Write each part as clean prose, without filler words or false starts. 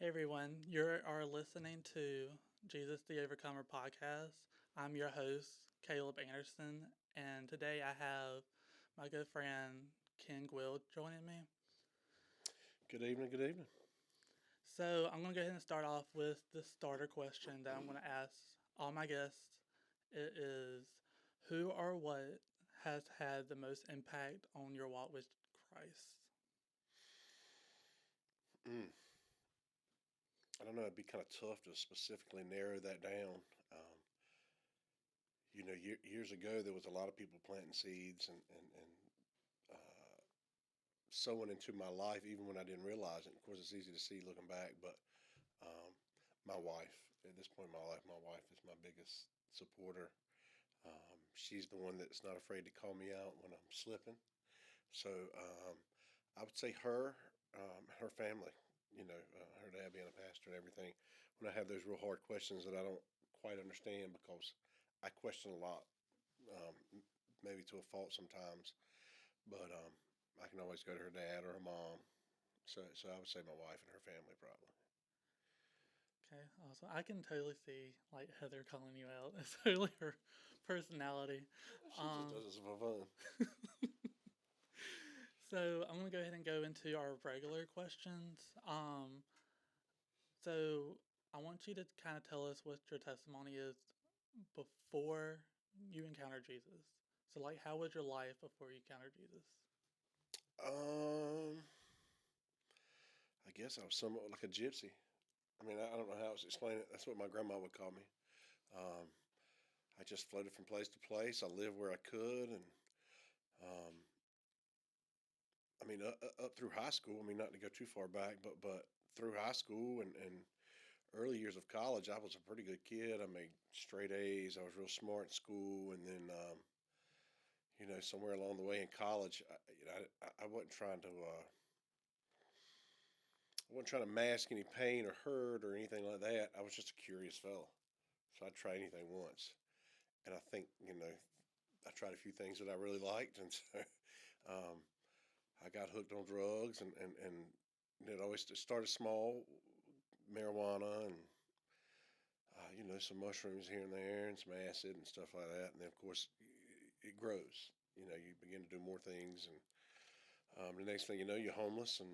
Hey everyone, you are listening to Jesus the Overcomer podcast. I'm your host, Caleb Anderson, and today I have my good friend Ken Guill joining me. Good evening. Good evening. So I'm going to go ahead and start off with the starter question that I'm going to ask all my guests. It is, who or what has had the most impact on your walk with Christ? Mm, I don't know. It'd be kind of tough to specifically narrow that down. Um, years ago there was a lot of people planting seeds and uh, sowing into my life, even when I didn't realize it. Of course, it's easy to see looking back, but um, my wife, at this point in my life, my wife is my biggest supporter. She's the one that's not afraid to call me out when I'm slipping. So I would say her family, her dad being a pastor and everything. When I have those real hard questions that I don't quite understand because I question a lot, maybe to a fault sometimes, but I can always go to her dad or her mom. So I would say my wife and her family probably. Okay, awesome. I can totally see like Heather calling you out. It's totally her personality. She just Um, does it for fun. so I'm gonna go ahead and go into our regular questions. So I want you to kind of tell us what your testimony is before you encountered Jesus. So like, how was your life before you encountered Jesus? Um, I guess I was somewhat like a gypsy. I mean, I don't know how else to explain it. That's what my grandma would call me. Um, I just floated from place to place. I lived where I could, and um, I mean, up through high school. I mean, not to go too far back, but through high school and early years of college, I was a pretty good kid. I made straight A's. I was real smart in school, and then somewhere along the way in college, I wasn't trying to I wasn't trying to mask any pain or hurt or anything like that. I was just a curious fellow, so I'd try anything once. And I think I tried a few things that I really liked, and so um, I got hooked on drugs, and it always started small, marijuana, and some mushrooms here and there, and some acid and stuff like that. And then of course it grows. You begin to do more things, and the next thing you know, you're homeless, and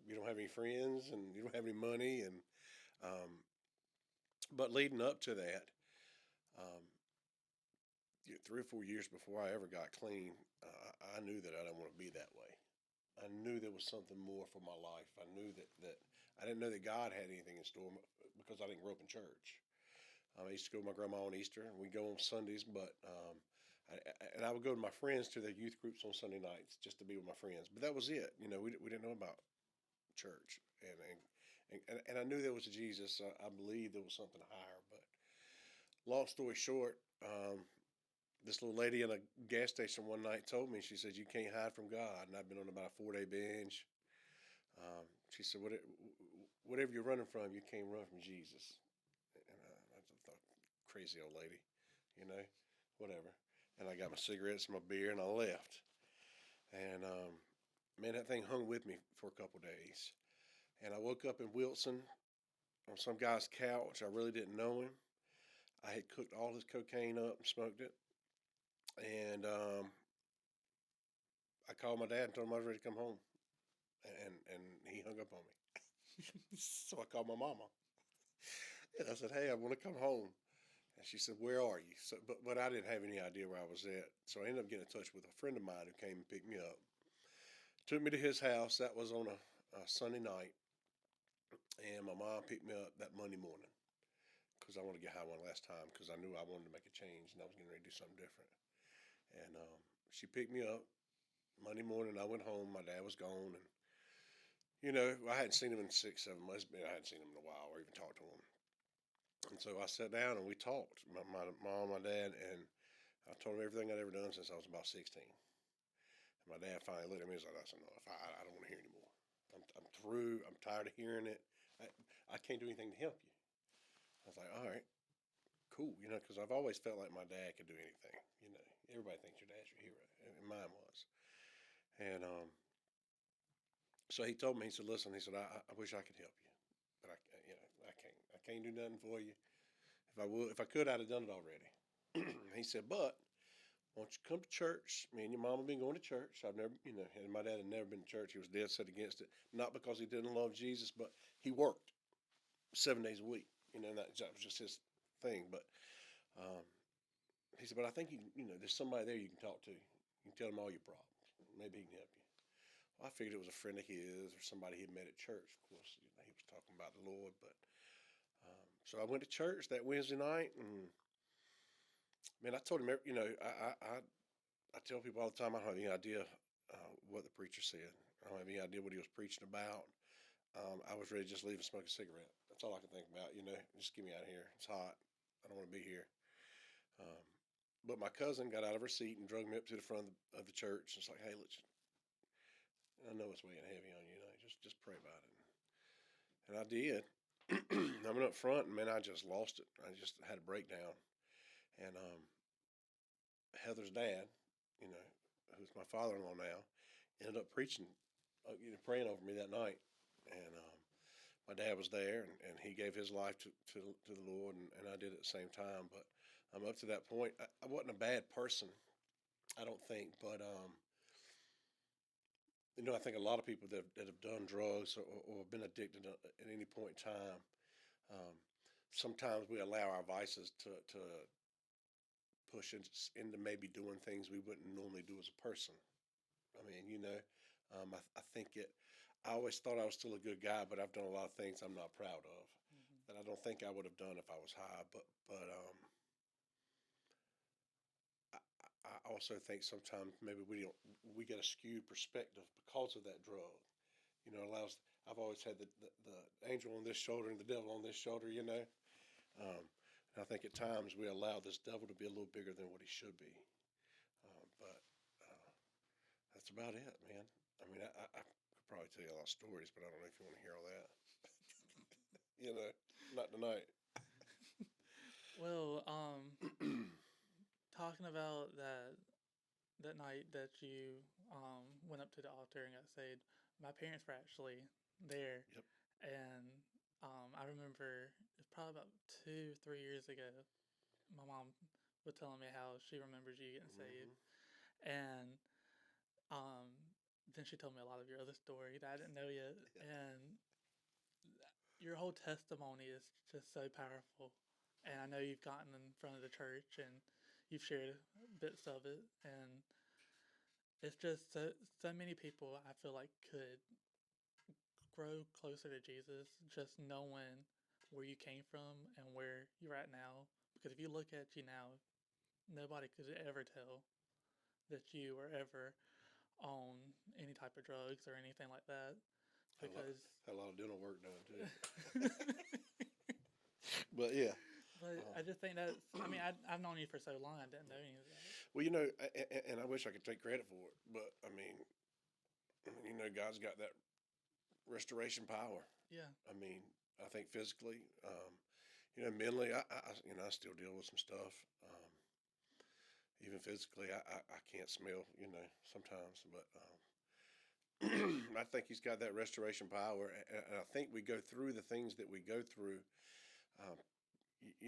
you don't have any friends, and you don't have any money, and um, but leading up to that. Um, 3 or 4 years before I ever got clean, I knew that I didn't want to be that way. I knew there was something more for my life. I knew that I didn't know that God had anything in store because I didn't grow up in church. I used to go with my grandma on Easter, and we go on Sundays, but and I would go to my friends to their youth groups on Sunday nights just to be with my friends. But that was it. We didn't know about church, and I knew there was a Jesus. I believed there was something higher. But long story short, this little lady in a gas station one night told me, she said, "You can't hide from God." And I've been on about a 4 day binge. She said, "Whatever you're running from, you can't run from Jesus." And I just thought, crazy old lady, you know, whatever. And I got my cigarettes and my beer, and I left. And man, that thing hung with me for a couple days. And I woke up in Wilson on some guy's couch. I really didn't know him. I had cooked all his cocaine up and smoked it. And I called my dad and told him I was ready to come home. And he hung up on me. So I called my mama. And I said, "Hey, I want to come home." And she said, "Where are you?" So, but I didn't have any idea where I was at. So I ended up getting in touch with a friend of mine who came and picked me up. Took me to his house. That was on a Sunday night. And my mom picked me up that Monday morning because I wanted to get high one last time because I knew I wanted to make a change and I was getting ready to do something different. And she picked me up Monday morning. I went home. My dad was gone. And, I hadn't seen him in 6, 7 months. I hadn't seen him in a while or even talked to him. And so I sat down and we talked, my mom, my dad, and I told him everything I'd ever done since I was about 16. And my dad finally looked at me and was like, "I said, no, I don't want to hear anymore. I'm through. I'm tired of hearing it. I, I can't do anything to help you." I was like, "All right, cool." Because I've always felt like my dad could do anything. Everybody thinks your dad's your hero, and mine was. And so he told me, he said, "Listen," he said, I wish I could help you, but can't do nothing for you. If I could, I'd have done it already. He said, but why don't you come to church? Me and your mom have been going to church. I've never, and my dad had never been to church. He was dead set against it. Not because he didn't love Jesus, but he worked 7 days a week. And that was just his thing. But um, he said, but I think there's somebody there you can talk to. You can tell him all your problems. Maybe he can help you. Well, I figured it was a friend of his or somebody he met at church. Of course, he was talking about the Lord. But so I went to church that Wednesday night, and man, I told him, I tell people all the time I don't have any idea what the preacher said. I don't have any idea what he was preaching about. I was ready to just leave and smoke a cigarette. That's all I could think about. Just get me out of here. It's hot. I don't want to be here. Um, but my cousin got out of her seat and drug me up to the front of the church. It's like, hey, I know it's weighing heavy on you. Just pray about it. And I did. I went up front, and man, I just lost it. I just had a breakdown. And Heather's dad, you know, who's my father-in-law now, ended up preaching, praying over me that night. And my dad was there, and he gave his life to the Lord, and I did at the same time. But up to that point, I wasn't a bad person, I don't think. But I think a lot of people that have done drugs or been addicted at any point in time, um, sometimes we allow our vices to push into maybe doing things we wouldn't normally do as a person. I mean, I think it. I always thought I was still a good guy, but I've done a lot of things I'm not proud of Mm-hmm. that I don't think I would have done if I was high. But I also think sometimes maybe we get a skewed perspective because of that drug. Allows. I've always had the angel on this shoulder and the devil on this shoulder. And I think at times we allow this devil to be a little bigger than what he should be. But that's about it, man. I mean, I could probably tell you a lot of stories, but I don't know if you want to hear all that. Not tonight. Well, talking about that night that you went up to the altar and got saved, my parents were actually there, Yep. and I remember it's probably about 2, 3 years ago. My mom was telling me how she remembers you getting saved, Mm-hmm. and um, then she told me a lot of your other story that I didn't know yet, Yeah. and your whole testimony is just so powerful. And I know you've gotten in front of the church and you've shared bits of it, and it's just so many people I feel like could grow closer to Jesus just knowing where you came from and where you're at now. Because if you look at you now, nobody could ever tell that you were ever on any type of drugs or anything like that. Because Had a lot of dental work done too. But yeah. but I just think that's, I mean, I've known you for so long, I didn't know any of that. Well, and I wish I could take credit for it, but I mean, God's got that restoration power. Yeah. I mean, I think physically, mentally, I still deal with some stuff. Even physically, I can't smell, sometimes, but I think He's got that restoration power, and I think we go through the things that we go through. Um,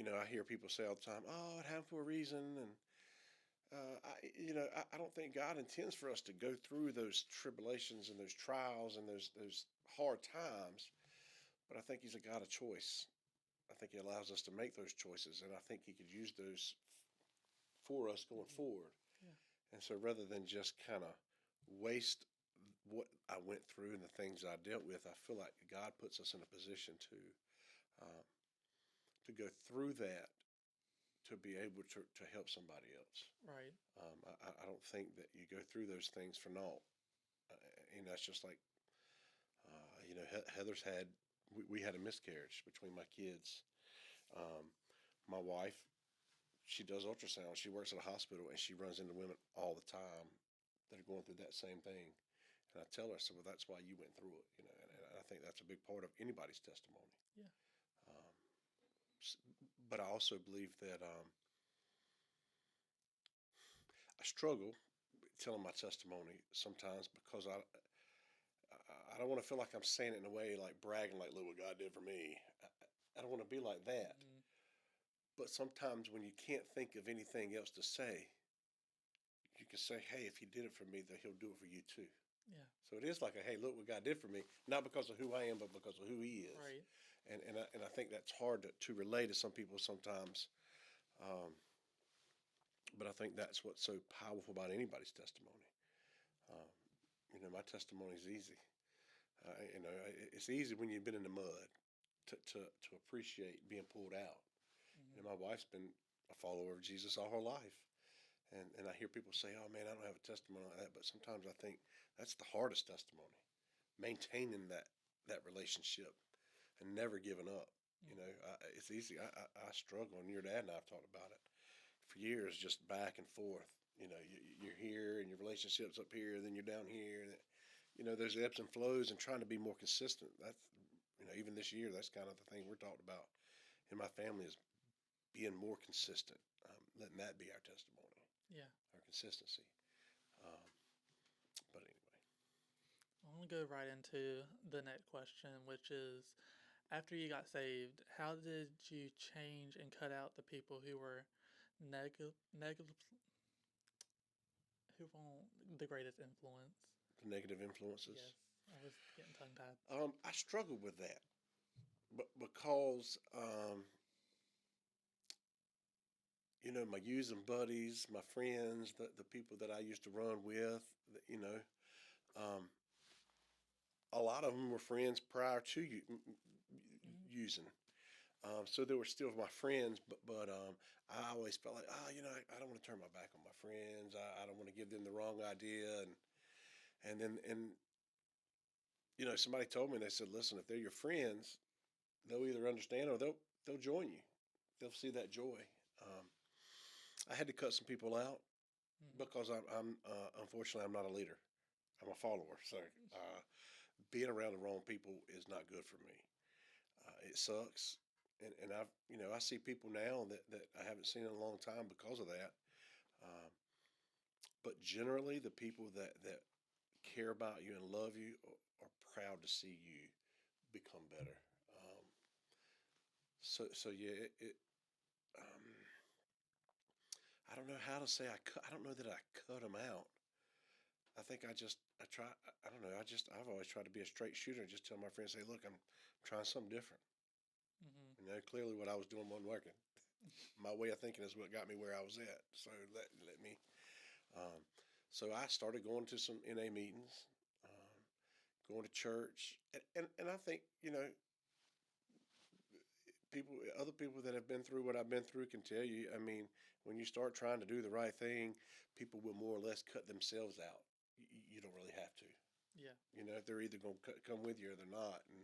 I hear people say all the time, "Oh, it happened for a reason," and I don't think God intends for us to go through those tribulations and those trials and those hard times. But I think He's a God of choice. I think He allows us to make those choices, and I think He could use those for us going Mm-hmm. forward. Yeah. And so, rather than just kind of waste what I went through and the things I dealt with, I feel like God puts us in a position uh, to go through that to be able to help somebody else. Right. I don't think that you go through those things for naught. It's just like, Heather's we had a miscarriage between my kids. Um, my wife, she does ultrasound. She works at a hospital, and she runs into women all the time that are going through that same thing. And I tell her, so well, that's why you went through it, and I think that's a big part of anybody's testimony. Yeah. Um, but I also believe that I struggle telling my testimony sometimes because I don't want to feel like I'm saying it in a way like bragging, like, look what God did for me. I don't want to be like that. Mm-hmm. But sometimes when you can't think of anything else to say, you can say, hey, if he did it for me, then he'll do it for you too. Yeah. So it is like a, hey, look what God did for me, not because of who I am, but because of who he is. Right. And I think that's hard to relay to some people sometimes. Um, but I think that's what's so powerful about anybody's testimony. Um, my testimony is easy. It's easy when you've been in the mud to appreciate being pulled out. Mm-hmm. My wife's been a follower of Jesus all her life. And I hear people say, oh man, I don't have a testimony like that. But sometimes I think that's the hardest testimony, maintaining that relationship and never giving up. Mm-hmm. It's easy. I struggle, and your dad and I have talked about it for years, just back and forth. You're here, and your relationship's up here, and then you're down here. And there's ebbs and flows, and trying to be more consistent. That's even this year, that's kind of the thing we're talking about in my family is being more consistent, letting that be our testimony, Yeah. our consistency. Um, but anyway, I want to go right into the next question, which is after you got saved, how did you change and cut out the people who were negative, who were the greatest influence? the negative influences. Yes, I was getting tongue tied. I struggled with that, but because my using buddies, my friends, the people that I used to run with, um, a lot of them were friends prior to you Mm-hmm. using. So they were still my friends, but I always felt like, I don't want to turn my back on my friends. I don't want to give them the wrong idea, and then somebody told me, they said, listen, if they're your friends, they'll either understand or they'll join you. They'll see that joy. Um, I had to cut some people out Mm-hmm. because I'm unfortunately I'm not a leader. I'm a follower. So being around the wrong people is not good for me. It sucks, and I see people now that I haven't seen in a long time because of that. Um, but generally, the people that care about you and love you are proud to see you become better. Um, so yeah, um, I don't know how to say I don't know that I cut them out. I think I try. I don't know. I've always tried to be a straight shooter and just tell my friends, hey, look, I'm trying something different. Mm-hmm. Clearly what I was doing wasn't working. My way of thinking is what got me where I was at. So let me. Um, so I started going to some NA meetings, um, going to church, and I think other people that have been through what I've been through can tell you. I mean, when you start trying to do the right thing, people will more or less cut themselves out. You don't really have to. Yeah. They're either going to come with you or they're not. And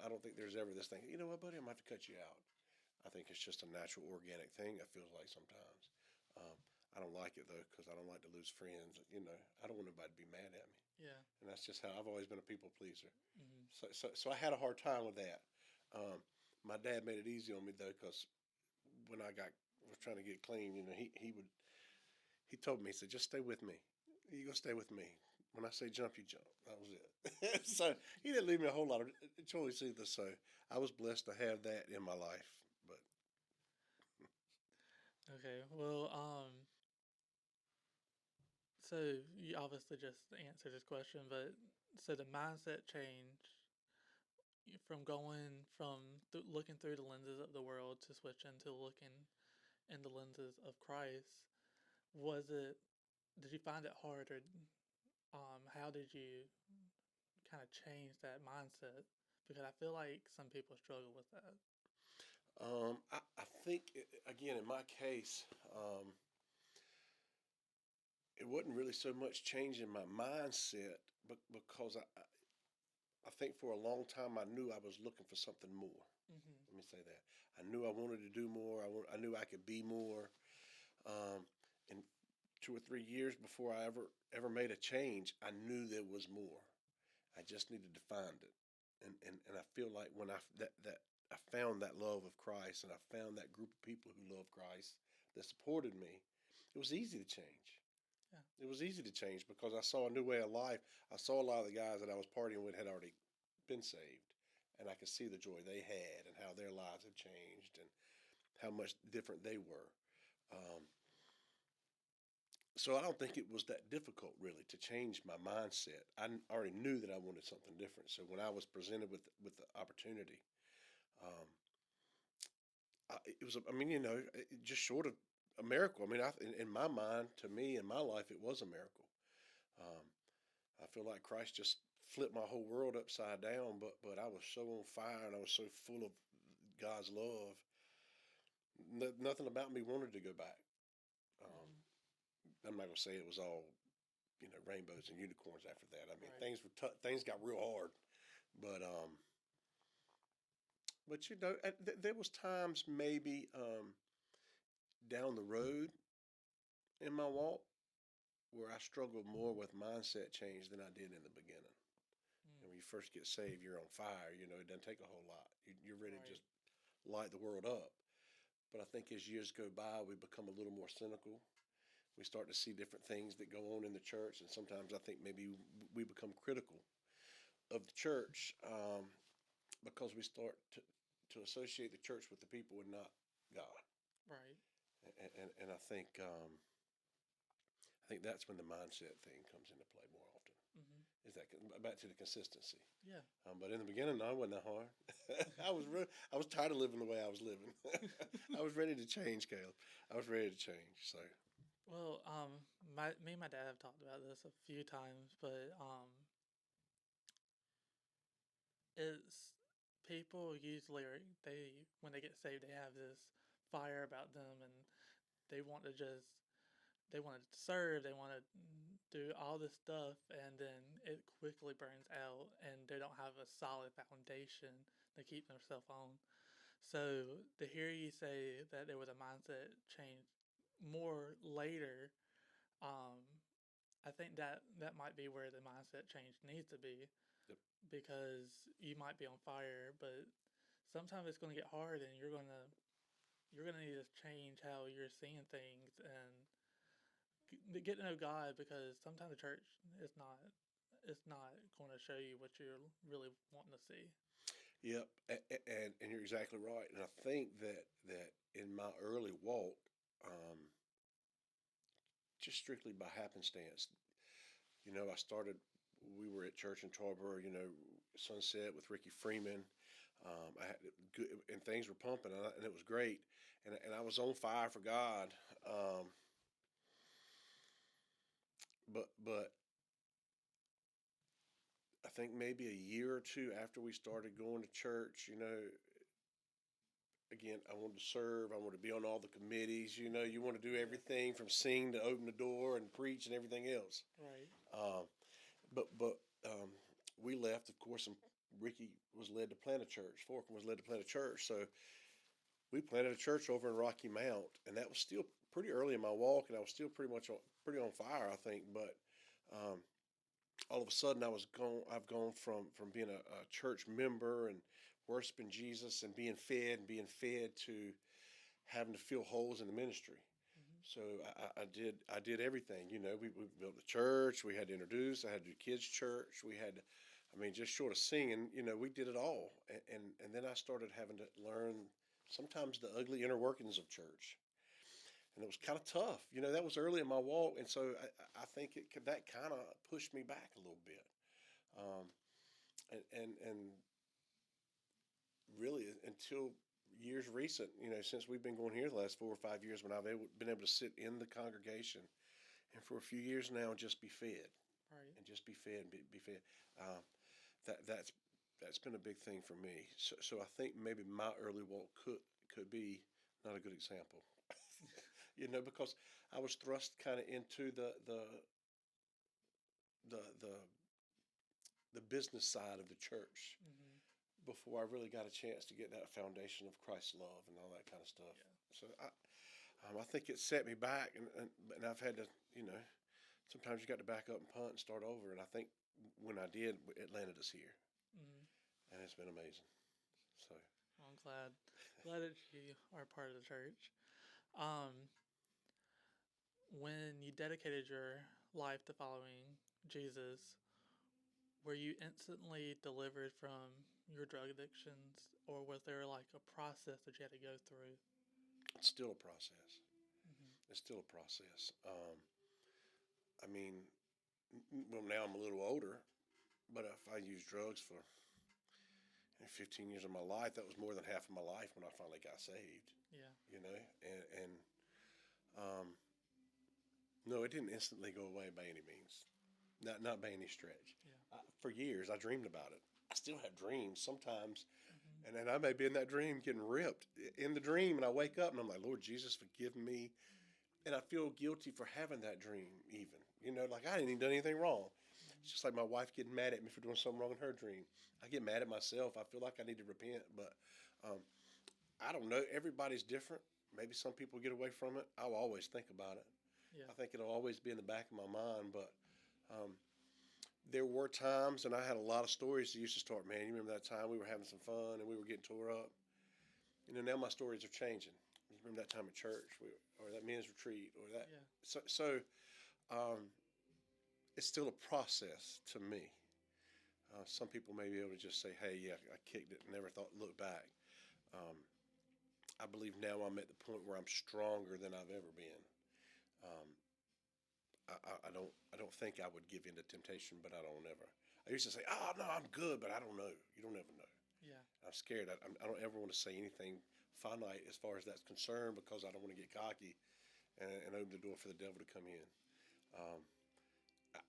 I don't think there's ever this thing. You know what, buddy? I'm going to have to cut you out. I think it's just a natural, organic thing. It feels like sometimes. Um, I don't like it though because I don't like to lose friends. I don't want anybody to be mad at me, Yeah. and that's just how I've always been a people pleaser. Mm-hmm. So I had a hard time with that. Um, my dad made it easy on me though because when I was trying to get clean, he told me, he said, just stay with me. You go stay with me. When I say jump, you jump. That was it. So he didn't leave me a whole lot of choice either. So I was blessed to have that in my life. But Okay. Well, so you obviously just answered this question, but so the mindset change from going from looking through the lenses of the world to switching to looking in the lenses of Christ, was it? Did you find it hard, or how did you kind of change that mindset? Because I feel like some people struggle with that. I think, again, in my case, it wasn't really so much changing my mindset, but because I think for a long time I knew I was looking for something more. Mm-hmm. Let me say that. I knew I wanted to do more. I knew I could be more. And 2 or 3 years before I ever made a change, I knew there was more. I just needed to find it. And I feel like when that I found that love of Christ and I found that group of people who love Christ that supported me, it was easy to change. Yeah. It was easy to change because I saw a new way of life. I saw a lot of the guys that I was partying with had already been saved, and I could see the joy they had and how their lives have changed and how much different they were. Um, so I don't think it was that difficult really to change my mindset. Already knew that I wanted something different. So when I was presented with the opportunity, um, it was, I mean, just short of a miracle. I mean, in my mind, to me, in my life, it was a miracle. Um, I feel like Christ just flipped my whole world upside down. But I was so on fire and I was so full of God's love. Nothing about me wanted to go back. Um, Mm-hmm. I'm not gonna say it was all rainbows and unicorns after that. I mean, Right. things got real hard. But there was times maybe down the road in my walk where I struggled more with mindset change than I did in the beginning. Mm. And when you first get saved, you're on fire. It doesn't take a whole lot. You're ready to Right. just light the world up. But I think as years go by, we become a little more cynical. We start to see different things that go on in the church, and sometimes I think maybe we become critical of the church because we start to associate the church with the people and not God. Right. And I think that's when the mindset thing comes into play more often. Mm-hmm. Is that back to the consistency? Yeah. But in the beginning, no, it wasn't that hard. I was tired of living the way I was living. I was ready to change, Caleb. I was ready to change. So Well, me and my dad have talked about this a few times, but it's people usually when they get saved, they have this fire about them, and they want to just they want to serve, they want to do all this stuff, and then it quickly burns out, and they don't have a solid foundation to keep themselves on. So to hear you say that there was a mindset change more later, um, I think that might be where the mindset change needs to be, yep. because you might be on fire, but sometimes it's going to get hard, and you're gonna need to change how you're seeing things and get to know God, because sometimes the church is not going to show you what you're really wanting to see. Yep, and you're exactly right. And I think that in my early walk, um, just strictly by happenstance, I started. We were at church in Tarboro, Sunset with Ricky Freeman. I had good, and things were pumping, and it was great. And I was on fire for God. But I think maybe a year or two after we started going to church, again, I wanted to serve. I wanted to be on all the committees. You want to do Yeah. everything from sing to open the door and preach and everything else. Right. Um, but we left, of course, and Ricky was led to plant a church. Forkin was led to plant a church. So we planted a church over in Rocky Mount, and that was still pretty early in my walk, and I was still pretty on fire, I think. But um, all of a sudden, I've gone from being a church member and worshiping Jesus and being fed to having to fill holes in the ministry. Mm-hmm. So I did everything. We built the church. We had to introduce. I had to do kids church. We had, I mean, just short of singing, we did it all. And then I started having to learn sometimes the ugly inner workings of church, and it was kind of tough. That was early in my walk, and so I think that kind of pushed me back a little bit. Um, and really until years recent, since we've been going here the last 4 or 5 years, when I've been able to sit in the congregation and for a few years now just be fed Right. and just be fed and be fed. Uh, that's been a big thing for me. So I think maybe my early walk could be not a good example, because I was thrust kind of into the the business side of the church Mm-hmm. before I really got a chance to get that foundation of Christ's love and all that kind of stuff. Yeah. So I think it set me back, and I've had to, sometimes you got to back up and punt and start over. And I think when I did, it landed us here, Mm-hmm. and it's been amazing. So Well, I'm glad that you are part of the church. Um, when you dedicated your life to following Jesus, were you instantly delivered from your drug addictions, or was there like a process that you had to go through? It's still a process. Hmm. It's still a process. I mean, well, now I'm a little older, but if I used drugs for 15 years of my life, that was more than half of my life when I finally got saved. Yeah. You know, and um, no, it didn't instantly go away by any means, not by any stretch. Yeah. For years, I dreamed about it. I still have dreams sometimes, Hmm. and then I may be in that dream getting ripped in the dream, and I wake up and I'm like, Lord Jesus, forgive me, and I feel guilty for having that dream. Even like I didn't even do anything wrong. Hmm. It's just like my wife getting mad at me for doing something wrong in her dream. I get mad at myself. I feel like I need to repent, but um, I don't know. Everybody's different. Maybe some people get away from it. I'll always think about it. Yeah. I think it'll always be in the back of my mind. But um, there were times, and I had a lot of stories that used to start. Man, you remember that time we were having some fun and we were getting tore up? Now my stories are changing. You remember that time at church, or that men's retreat, or that. Yeah. So um, it's still a process to me. Some people may be able to just say, "Hey, yeah, I kicked it, and never thought look back." Um, I believe now I'm at the point where I'm stronger than I've ever been. Um, I don't think I would give in to temptation, but I don't ever. I used to say, "Oh no, I'm good," but I don't know. You don't ever know. Yeah. I'm scared. I don't ever want to say anything finite as far as that's concerned because I don't want to get cocky and open the door for the devil to come in. Um,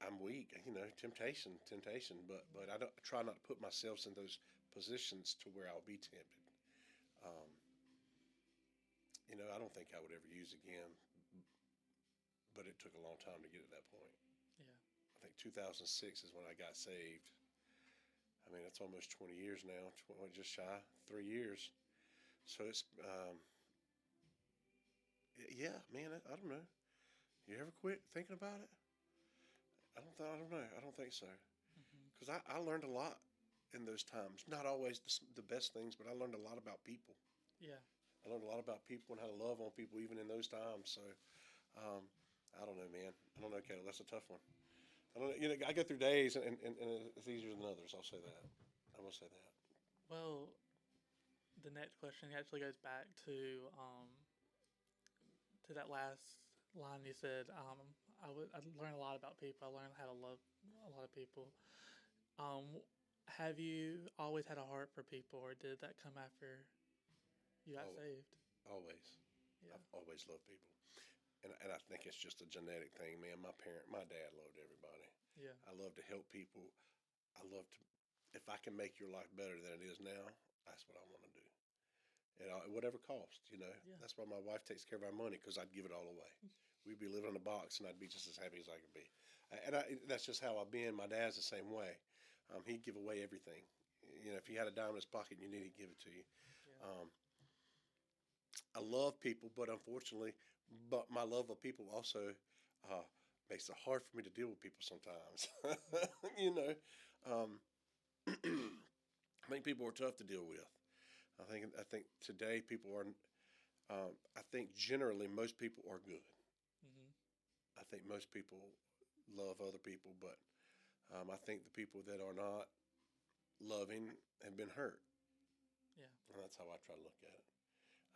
I'm weak, temptation, but I try not to put myself in those positions to where I'll be tempted. Um, I don't think I would ever use again, but it took a long time to get to that point. Yeah. I think 2006 is when I got saved. I mean, that's almost 20 years now, just shy, 3 years. So it's, yeah, man, I don't know. You ever quit thinking about it? I don't know. I don't think so. Hmm. Because I learned a lot in those times. Not always the best things, but I learned a lot about people. Yeah. I learned a lot about people and how to love on people even in those times. So, um, I don't know, man. I don't know, Caleb. That's a tough one. I don't know. I go through days and it's easier than others. I'll say that. I will say that. Well, the next question actually goes back to that last line you said. I learned a lot about people. I learned how to love a lot of people. Um, have you always had a heart for people, or did that come after you got Oh, saved? always. Yeah. I've always loved people. And I think it's just a genetic thing, man. My dad loved everybody. Yeah. I love to help people. I love to, if I can make your life better than it is now, that's what I want to do. And at whatever cost, Yeah. that's why my wife takes care of our money because I'd give it all away. We'd be living in a box and I'd be just as happy as I could be. That's just how I've been. My dad's the same way. He'd give away everything. If he had a dime in his pocket and you need, he'd give it to you. Yeah. Um, I love people, but unfortunately, my love of people also uh, makes it hard for me to deal with people sometimes. Yeah. you know, um, I think people are tough to deal with. I think today people are. I think generally most people are good. Hmm. I think most people love other people, but I think the people that are not loving have been hurt, Yeah. and that's how I try to look at it.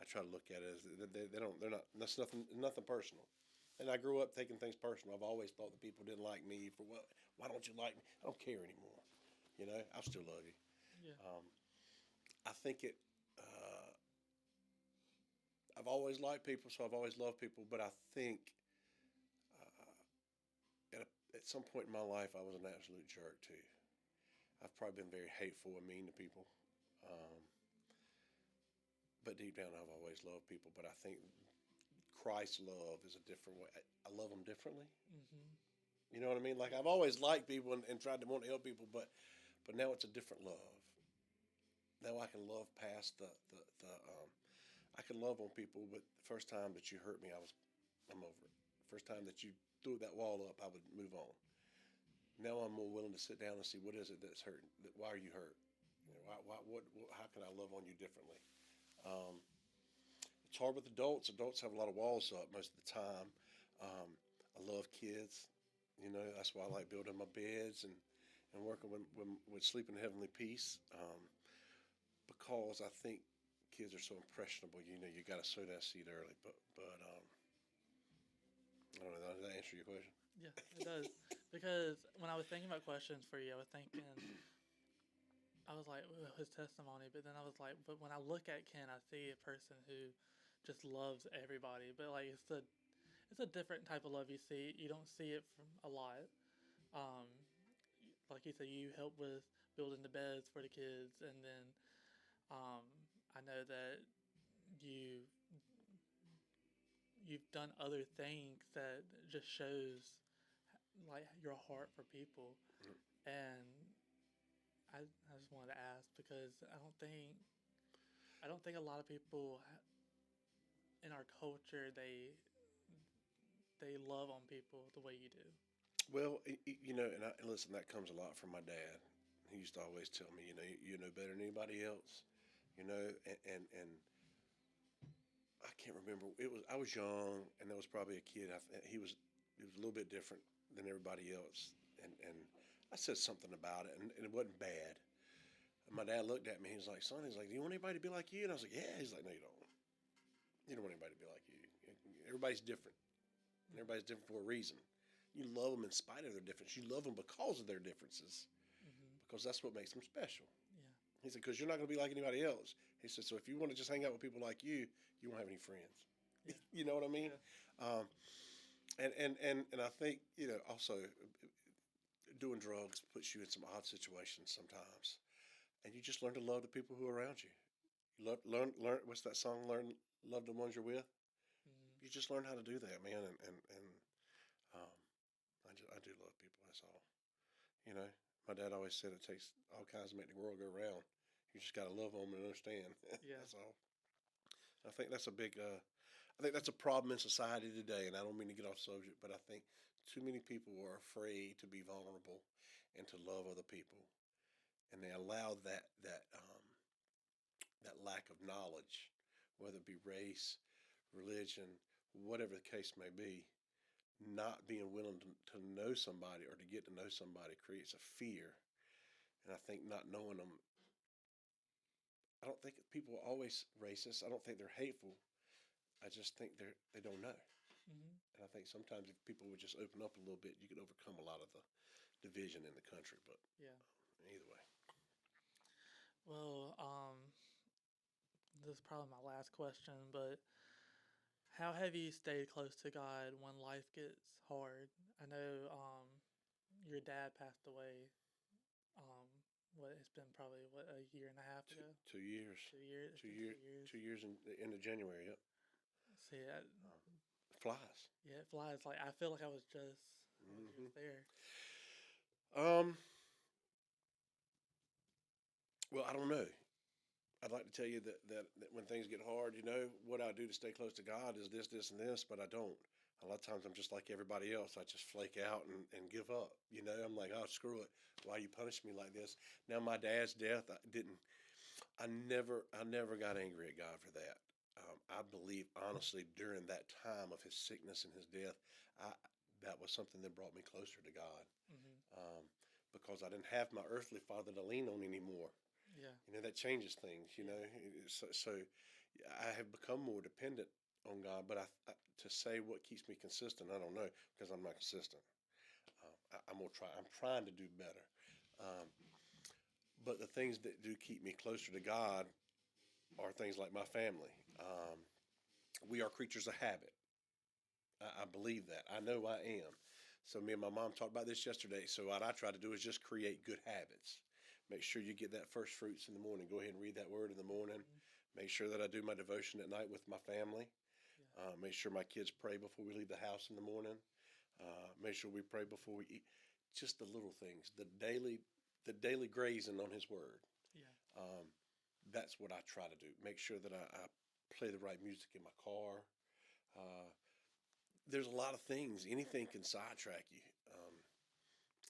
I try to look at it as they don't they're not that's nothing personal. And I grew up taking things personal. I've always thought that people didn't like me for what? Why don't you like me? I don't care anymore. I still love you. Yeah. Um, I think it. I've always liked people, so I've always loved people. But I think at some point in my life, I was an absolute jerk too. I've probably been very hateful and mean to people. Um, but deep down, I've always loved people. But I think Christ's love is a different way. I love them differently. Hmm. You know what I mean? Like I've always liked people and tried to want to help people, but now it's a different love. Now I can love past the. I can love on people, but the first time that you hurt me, I'm over it. First time that you threw that wall up, I would move on. Now I'm more willing to sit down and see what is it that's hurting. Why are you hurt? How can I love on you differently? Um, it's hard with adults. Adults have a lot of walls up most of the time. Um, I love kids. That's why I like building my beds and working with sleep in heavenly peace. because I think kids are so impressionable. You know, you got to sow that seed early. But I don't know. Does that answer your question? Yeah, it does. Because when I was thinking about questions for you, I was thinking, I was like, "Ugh, his testimony," but then I was like, but when I look at Ken, I see a person who just loves everybody. But like, it's a different type of love you see. You don't see it from a lot. Um, like you said, you help with building the beds for the kids, and then um, I know that you you've done other things that just shows like your heart for people. And I just wanted to ask because I don't think a lot of people in our culture they love on people the way you do. Well, you know, and listen, that comes a lot from my dad. He used to always tell me, you know, you know better than anybody else. You know, and I can't remember. It was I was young, and there was probably a kid. He was a little bit different than everybody else, and I said something about it, and it wasn't bad. And my dad looked at me. He was like, "Son," he's like, "Do you want anybody to be like you?" And I was like, "Yeah." He's like, "No, you don't. You don't want anybody to be like you. Everybody's different, and everybody's different for a reason. You love them in spite of their difference. You love them because of their differences, Mm-hmm. because that's what makes them special." Yeah. He said, "Because you're not going to be like anybody else." He said, "So if you want to just hang out with people like you won't have any friends." Yeah. You know what I mean? Yeah. Um, and I think, you know, also doing drugs puts you in some odd situations sometimes, and you just learn to love the people who are around you. You learn. What's that song? Learn, love the ones you're with. Mm-hmm. You just learn how to do that, man. And um, I do love people. That's all. You know, my dad always said it takes all kinds to make the world go round. You just got to love them and understand. Yeah. That's all. I think that's a big. I think that's a problem in society today, and I don't mean to get off subject, but I think too many people are afraid to be vulnerable and to love other people, and they allow that lack of knowledge, whether it be race, religion, whatever the case may be, not being willing to know somebody or to get to know somebody creates a fear. And I think not knowing them, I don't think people are always racist. I don't think they're hateful. I just think they don't know. Mm-hmm. And I think sometimes if people would just open up a little bit, you could overcome a lot of the division in the country. But Yeah. either way, Well, this is probably my last question, but how have you stayed close to God when life gets hard? I know your dad passed away. Um, what it's been probably what a year and a half two, ago. 2 years, 2 years. It's two been year, 2 years. 2 years in the end of January. Yep, See, flies. yeah, it flies. Like I feel like I was Hmm. just there. Um, well, I don't know. I'd like to tell you that when things get hard, you know, what I do to stay close to God is this, and this, but I don't. A lot of times I'm just like everybody else. I just flake out and give up. You know, I'm like, oh, screw it. Why you punish me like this? Now, my dad's death, I never got angry at God for that. I believe, honestly, during that time of his sickness and his death, I, that was something that brought me closer to God, Hmm. um, because I didn't have my earthly father to lean on anymore. Yeah. You know, that changes things. You Yeah. know, so I have become more dependent on God. But to say what keeps me consistent, I don't know, because I'm not consistent. I'm gonna try. I'm trying to do better. Um, but the things that do keep me closer to God are things like my family. We are creatures of habit. I believe that. I know I am. So me and my mom talked about this yesterday. So what I try to do is just create good habits. Make sure you get that first fruits in the morning. Go ahead and read that word in the morning. Hmm. Make sure that I do my devotion at night with my family. Yeah. Make sure my kids pray before we leave the house in the morning. Make sure we pray before we eat. Just the little things. The daily grazing on His Word. Yeah. Um, that's what I try to do. Make sure that I play the right music in my car. Uh, there's a lot of things. Anything can sidetrack you.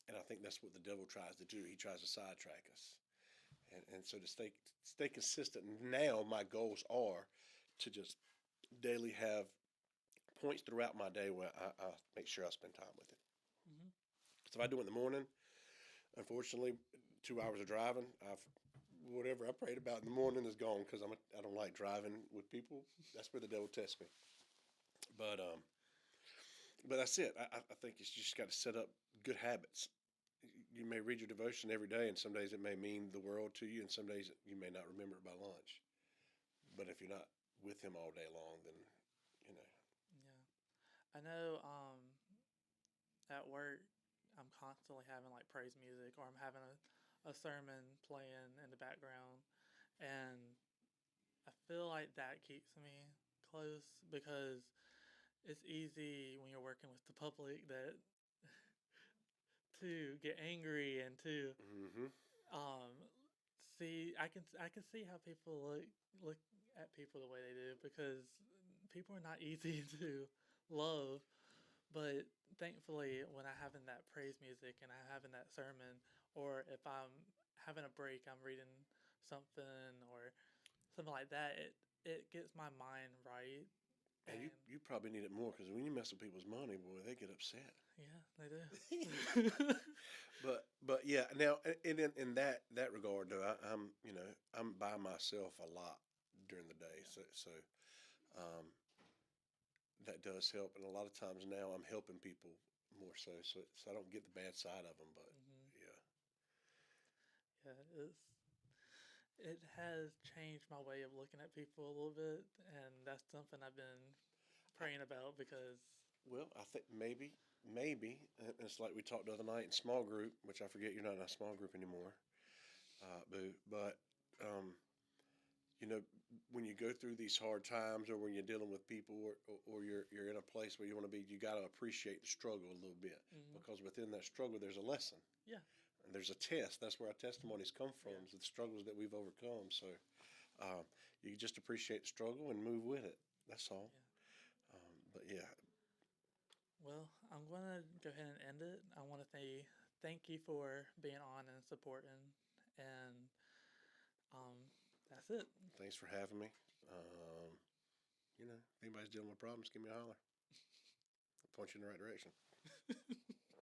And I think that's what the devil tries to do. He tries to sidetrack us. And so to stay consistent. Now my goals are to just daily have points throughout my day where I make sure I spend time with him. Hmm. So if I do it in the morning, unfortunately, 2 hours of driving, I've whatever I prayed about in the morning is gone because I don't like driving with people. That's where the devil tests me. But that's it. I think you just got to set up good habits. You may read your devotion every day, and some days it may mean the world to you, and some days you may not remember it by lunch. But if you're not with him all day long, then you know. Yeah. I know at work I'm constantly having like praise music or I'm having a sermon playing in the background and I feel like that keeps me close because it's easy when you're working with the public that to get angry and to Mm-hmm. um see I can see how people look at people the way they do because people are not easy to love. But thankfully, when I having that praise music and I having that sermon, or if I'm having a break, I'm reading something or something like that, it gets my mind right. And And you probably need it more because when you mess with people's money, boy, they get upset. yeah, they do. But yeah, now in that regard though, I'm I'm by myself a lot during the day, um, that does help, and a lot of times now I'm helping people more so I don't get the bad side of them, but Hmm. yeah. Yeah, it has changed my way of looking at people a little bit, and that's something I've been I, praying about because well, I think maybe it's like we talked the other night in small group, which I forget you're not in a small group anymore, boo. But um, when you go through these hard times, or when you're dealing with people, or you're in a place where you want to be, you got to appreciate the struggle a little bit hmm because within that struggle, there's a lesson yeah, and there's a test. That's where our testimonies come from, yeah, is the struggles that we've overcome. So um, you just appreciate the struggle and move with it. That's all. yeah. But yeah, Well, I'm gonna go ahead and end it. I want to say thank you for being on and supporting, and that's it. thanks for having me. Um, if anybody's dealing with problems, give me a holler. I'll point you in the right direction.